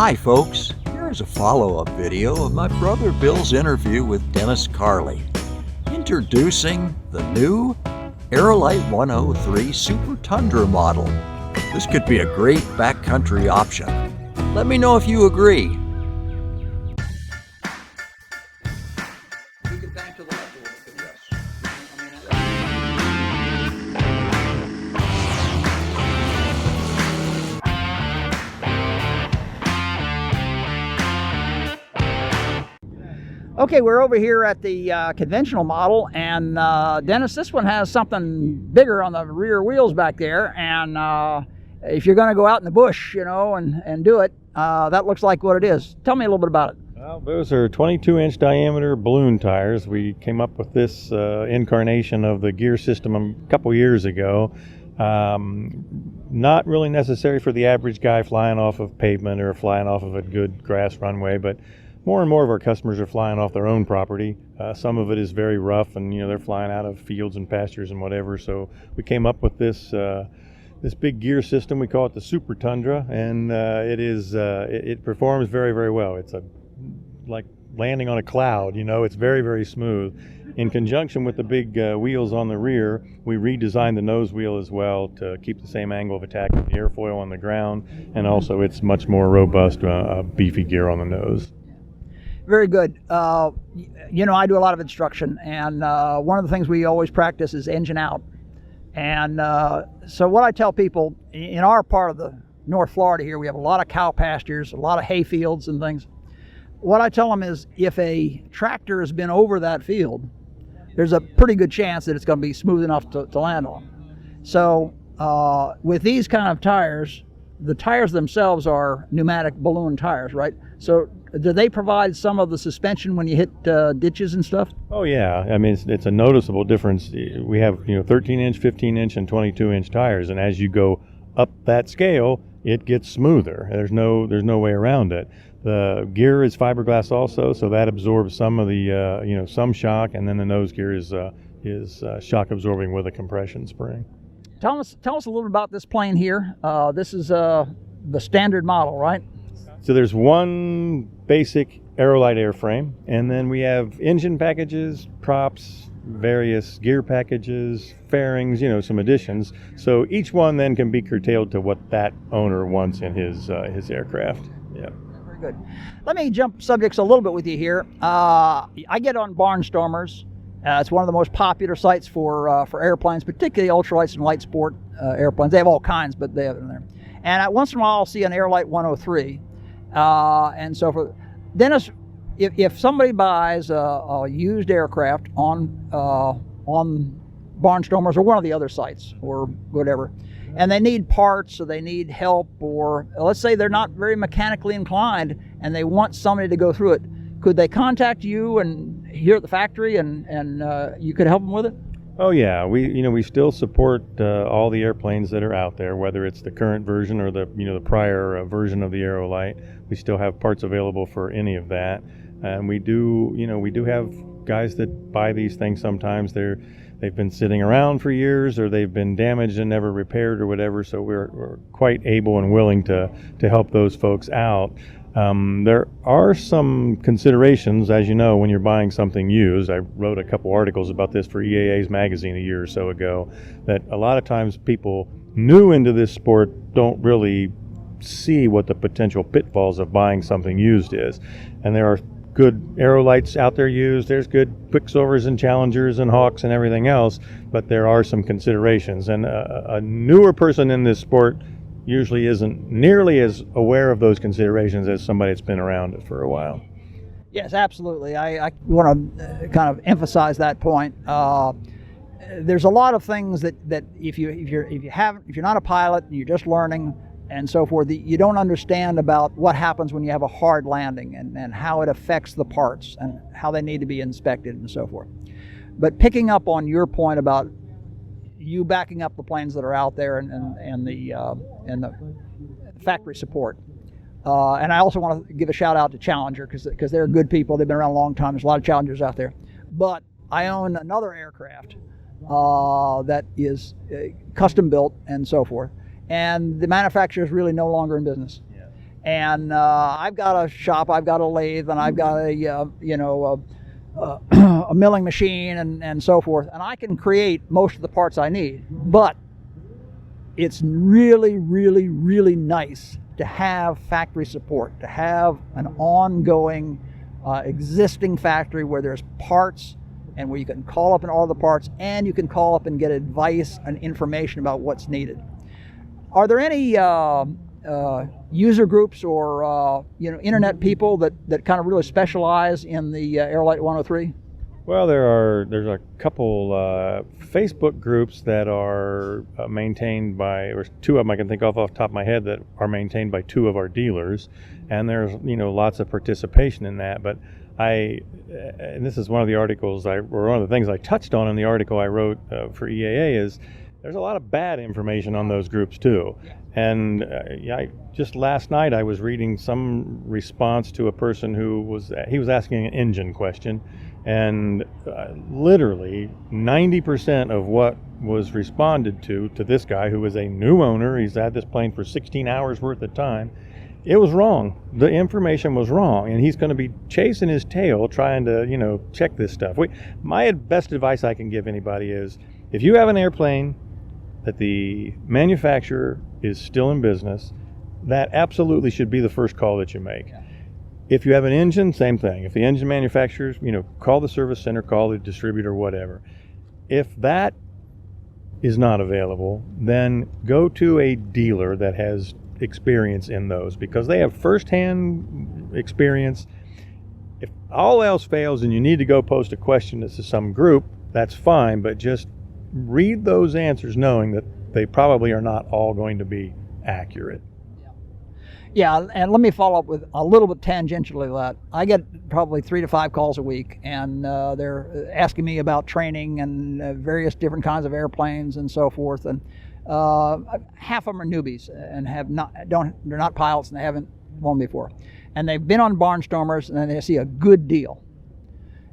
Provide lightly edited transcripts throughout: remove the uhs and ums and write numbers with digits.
Hi folks, here's a follow-up video of my brother Bill's interview with Dennis Carley, introducing the new Aerolite 103 Super Tundra model. This could be a great backcountry option. Let me know if you agree. Okay, we're over here at the conventional model, and Dennis, this one has something bigger on the rear wheels back there, and if you're going to go out in the bush, you know, and do it, that looks like what it is. Tell me a little bit about it. Well, those are 22-inch diameter balloon tires. We came up with this incarnation of the gear system a couple years ago. Not really necessary for the average guy flying off of pavement or flying off of a good grass runway, but more and more of our customers are flying off their own property. Some of it is very rough, and they're flying out of fields and pastures and whatever. So we came up with this this big gear system. We call it the Super Tundra, and it performs very, very well. It's like landing on a cloud. It's very, very smooth. In conjunction with the big wheels on the rear, we redesigned the nose wheel as well to keep the same angle of attack with the airfoil on the ground, and also it's much more robust, beefy gear on the nose. Very good. I do a lot of instruction, and one of the things we always practice is engine out. And so what I tell people, in our part of the North Florida here, we have a lot of cow pastures, a lot of hay fields and things. What I tell them is if a tractor has been over that field, there's a pretty good chance that it's going to be smooth enough to land on. So with these kind of tires, the tires themselves are pneumatic balloon tires, right? So do they provide some of the suspension when you hit ditches and stuff? Oh yeah, I mean it's a noticeable difference. We have 13-inch, 15-inch, and 22-inch tires, and as you go up that scale, it gets smoother. There's no way around it. The gear is fiberglass also, so that absorbs some of the some shock, and then the nose gear is shock absorbing with a compression spring. Tell us a little bit about this plane here. This is the standard model, right? So there's one basic Aerolite airframe, and then we have engine packages, props, various gear packages, fairings, some additions. So each one then can be curtailed to what that owner wants in his aircraft. Yeah. Very good. Let me jump subjects a little bit with you here. I get on Barnstormers. It's one of the most popular sites for airplanes, particularly ultralights and light sport airplanes. They have all kinds, but they have it in there. And once in a while, I'll see an Aerolite 103. And so for Dennis, if somebody buys a used aircraft on Barnstormers or one of the other sites or whatever, and they need parts or they need help, or let's say they're not very mechanically inclined and they want somebody to go through it, could they contact you and here at the factory and you could help them with it? Oh yeah, we still support all the airplanes that are out there, whether it's the current version or the the prior version of the Aerolite. We still have parts available for any of that, and we do have guys that buy these things. Sometimes they've been sitting around for years, or they've been damaged and never repaired or whatever. So we're quite able and willing to help those folks out. There are some considerations, as you know, when you're buying something used. I wrote a couple articles about this for EAA's magazine a year or so ago, that a lot of times people new into this sport don't really see what the potential pitfalls of buying something used is. And there are good Aerolites out there used. There's good Quicksilvers and Challengers and Hawks and everything else, but there are some considerations. And a newer person in this sport usually isn't nearly as aware of those considerations as somebody that's been around it for a while. Yes, absolutely. I want to kind of emphasize that point. There's a lot of things that if you're not a pilot and you're just learning and so forth, you don't understand about what happens when you have a hard landing and how it affects the parts and how they need to be inspected and so forth. But picking up on your point about you backing up the planes that are out there and the factory support. And I also want to give a shout out to Challenger because they're good people. They've been around a long time. There's a lot of Challengers out there. But I own another aircraft that is custom built and so forth. And the manufacturer is really no longer in business. Yeah. And I've got a shop, I've got a lathe, and I've got a milling machine and so forth, and I can create most of the parts I need. But it's really, really, really nice to have factory support, to have an ongoing existing factory where there's parts and where you can call up and order the parts, and you can call up and get advice and information about what's needed. Are there any user groups or internet people that kind of really specialize in the Aerolite 103? Well, there's a couple Facebook groups that are maintained by, or two of them I can think of off the top of my head, that are maintained by two of our dealers, and there's lots of participation in that. But and this is one of the articles or one of the things I touched on in the article I wrote for EAA, is there's a lot of bad information on those groups too. And just last night I was reading some response to a person who was asking an engine question, and literally 90% of what was responded to this guy, who is a new owner, he's had this plane for 16 hours worth of time, it was wrong. The information was wrong, and he's going to be chasing his tail trying to check this stuff. My best advice I can give anybody is, if you have an airplane that the manufacturer is still in business, that absolutely should be the first call that you make. If you have an engine, same thing. If the engine manufacturers, call the service center, call the distributor, whatever. If that is not available, then go to a dealer that has experience in those, because they have firsthand experience. If all else fails and you need to go post a question to some group, that's fine, but just read those answers knowing that they probably are not all going to be accurate. Yeah, and let me follow up with a little bit tangentially to that. I get probably 3 to 5 calls a week, and they're asking me about training and various different kinds of airplanes and so forth. And half of them are newbies and they're not pilots, and they haven't flown before. And they've been on Barnstormers, and then they see a good deal,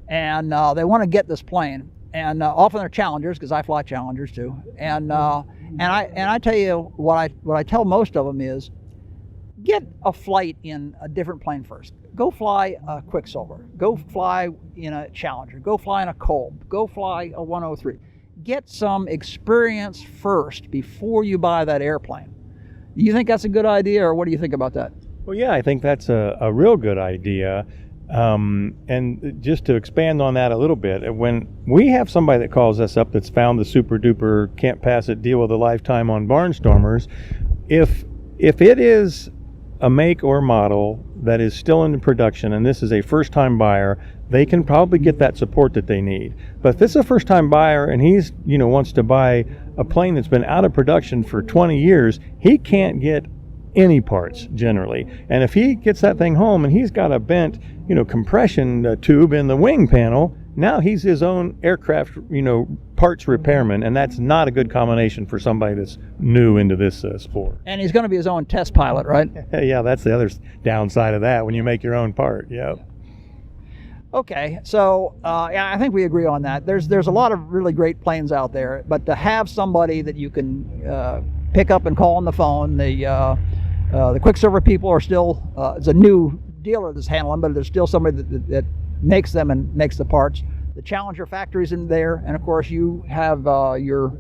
and they want to get this plane. And often they're Challengers, because I fly Challengers too. And I tell you what I tell most of them is, get a flight in a different plane first. Go fly a Quicksilver. Go fly in a Challenger. Go fly in a Kolb. Go fly a 103. Get some experience first before you buy that airplane. You think that's a good idea, or what do you think about that? Well, yeah, I think that's a real good idea. And just to expand on that a little bit, when we have somebody that calls us up that's found the super duper can't pass it deal of a lifetime on Barnstormers, if it is a make or model that is still in production, and this is a first time buyer, they can probably get that support that they need. But if it's a first time buyer and he's wants to buy a plane that's been out of production for 20 years, he can't get any parts generally. And if he gets that thing home and he's got a bent compression tube in the wing panel, now he's his own aircraft parts repairman, and that's not a good combination for somebody that's new into this sport. And he's going to be his own test pilot, right? Yeah, that's the other downside of that, when you make your own part. Yeah. Okay, so I think we agree on that. There's a lot of really great planes out there, but to have somebody that you can pick up and call on the phone, the Quicksilver people are still, it's a new dealer that's handling, but there's still somebody that makes them and makes the parts. The Challenger factory's in there, and of course you have your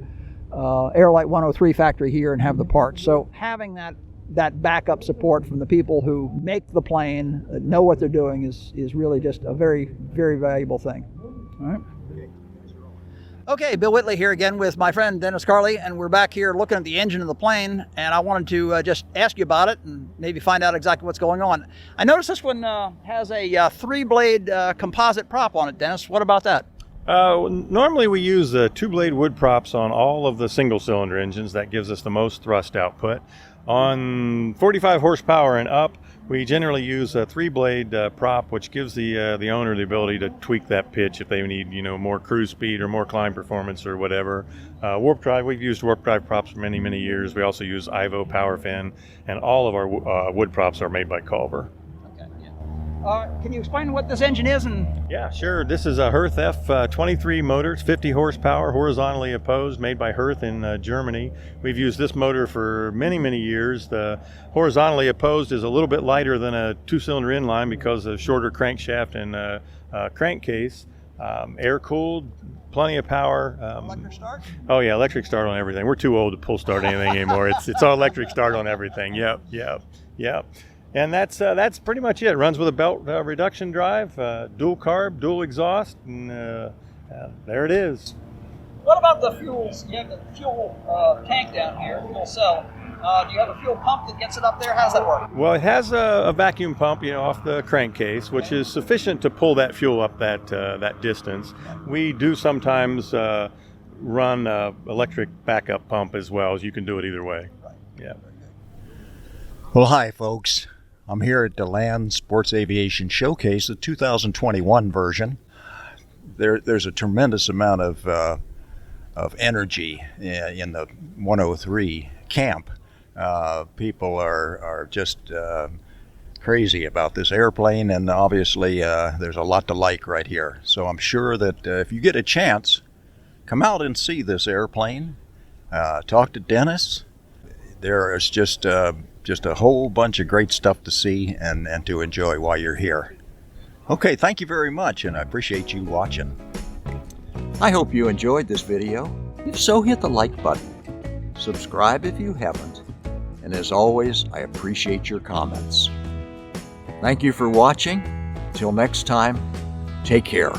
Aerolite 103 factory here and have the parts. So having that backup support from the people who make the plane, know what they're doing, is really just a very, very valuable thing. All right. Okay, Bill Whitley here again with my friend Dennis Carley, and we're back here looking at the engine of the plane, and I wanted to just ask you about it and maybe find out exactly what's going on. I noticed this one has a 3-blade composite prop on it, Dennis. What about that? Normally we use 2-blade wood props on all of the single-cylinder engines. That gives us the most thrust output. On 45 horsepower and up, we generally use a 3-blade prop, which gives the owner the ability to tweak that pitch if they need more cruise speed or more climb performance or whatever. Warp drive, we've used warp drive props for many, many years. We also use Ivo power fin, and all of our wood props are made by Culver. Okay, yeah. Can you explain what this engine is? Yeah, sure. This is a Hirth F23 motor. It's 50 horsepower, horizontally opposed, made by Hirth in Germany. We've used this motor for many, many years. The horizontally opposed is a little bit lighter than a two-cylinder inline because of shorter crankshaft and crankcase. Air-cooled, plenty of power. Electric start? Oh yeah, electric start on everything. We're too old to pull start anything anymore. It's all electric start on everything. Yep. And that's pretty much it. Runs with a belt reduction drive, dual carb, dual exhaust, and there it is. What about the fuels? You have the fuel tank down here, fuel cell. Do you have a fuel pump that gets it up there? How does that work? Well, it has a vacuum pump, off the crankcase, which is sufficient to pull that fuel up that distance. We do sometimes run electric backup pump as well, as you can do it either way. Yeah. Well, hi, folks. I'm here at Deland Sports Aviation Showcase, the 2021 version. There's a tremendous amount of energy in the 103 camp. People are just crazy about this airplane, and obviously there's a lot to like right here. So I'm sure that if you get a chance, come out and see this airplane. Talk to Dennis. There is just a whole bunch of great stuff to see and to enjoy while you're here. Okay, thank you very much, and I appreciate you watching. I hope you enjoyed this video. If so, hit the like button. Subscribe if you haven't. And as always, I appreciate your comments. Thank you for watching. Till next time, take care.